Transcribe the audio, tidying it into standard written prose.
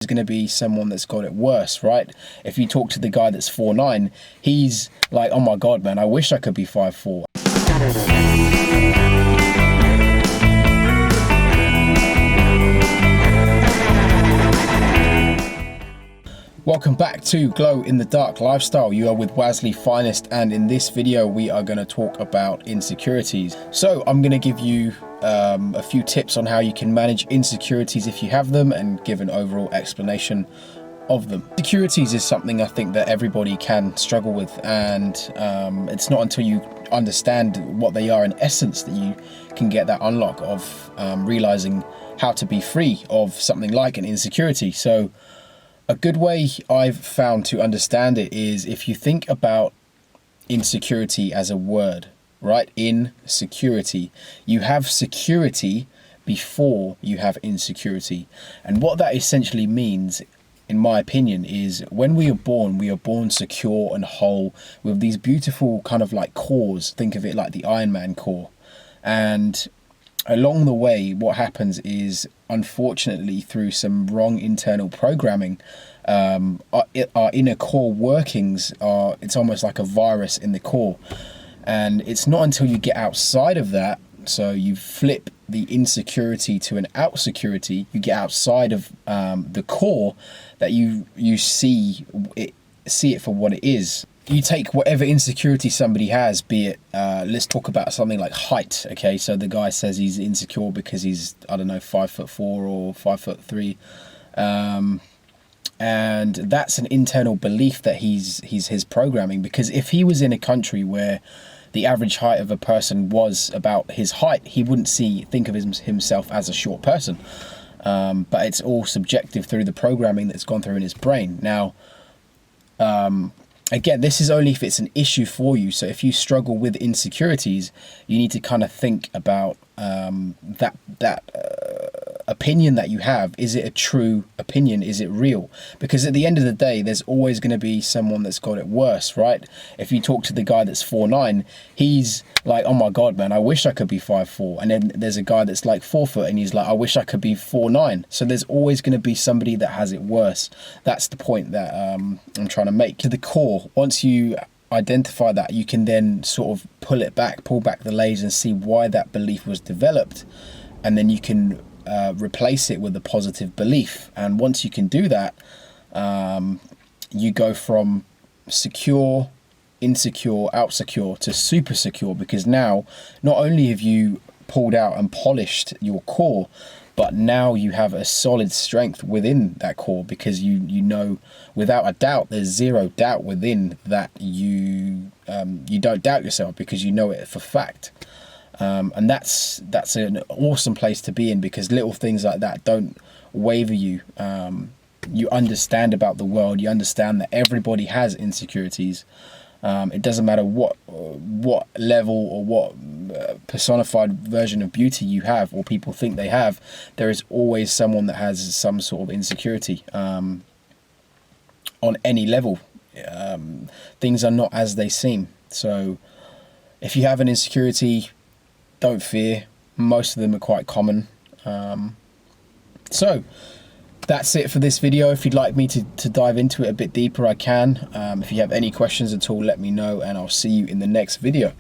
Is going to be someone that's got it worse, right? If you talk to the guy that's 4'9", he's like, oh my god, man, I wish I could be 5'4". Welcome back to Glow in the Dark Lifestyle. You are with Wazzly Finest, and in this video we are going to talk about insecurities. So I'm going to give you a few tips on how you can manage insecurities if you have them, and give an overall explanation of them. Insecurities is something I think that everybody can struggle with, and it's not until you understand what they are in essence that you can get that unlock of realizing how to be free of something like an insecurity. So a good way I've found to understand it is if you think about insecurity as a word, right? Insecurity. You have security before you have insecurity. And what that essentially means, in my opinion, is when we are born secure and whole with these beautiful kind of like cores. Think of it like the Iron Man core. And along the way, what happens is, unfortunately, through some wrong internal programming, our inner core workings are, it's almost like a virus in the core. And it's not until you get outside of that, so you flip the insecurity to an out security, you get outside of the core, that you see it for what it is. You take whatever insecurity somebody has, be it, let's talk about something like height, okay? So the guy says he's insecure because he's, I don't know, 5'4" or 5'3", and that's an internal belief that he's his programming. Because if he was in a country where the average height of a person was about his height, he wouldn't think of himself as a short person. But it's all subjective through the programming that's gone through in his brain. Now, again, this is only if it's an issue for you. So if you struggle with insecurities, you need to kind of think about that opinion that you have. Is it a true opinion? Is it real? Because at the end of the day, there's always going to be someone that's got it worse, right? If you talk to the guy that's 4'9", he's like, oh my god, man, I wish I could be 5'4". And then there's a guy that's like 4 foot and he's like, I wish I could be 4'9". So there's always going to be somebody that has it worse. That's the point that I'm trying to make. To the core, once you identify that, you can then sort of pull back the layers and see why that belief was developed. And then you can replace it with a positive belief. And once you can do that, you go from secure, insecure, out secure to super secure, because now not only have you pulled out and polished your core, but now you have a solid strength within that core, because you know without a doubt, there's zero doubt within that you don't doubt yourself, because you know it for fact. And that's an awesome place to be in, because little things like that don't waver you. You understand about the world. You understand that everybody has insecurities. It doesn't matter what level or what personified version of beauty you have or people think they have. There is always someone that has some sort of insecurity on any level. Things are not as they seem. So if you have an insecurity, don't fear. Most of them are quite common. So that's it for this video. If you'd like me to dive into it a bit deeper, I can. If you have any questions at all, let me know, and I'll see you in the next video.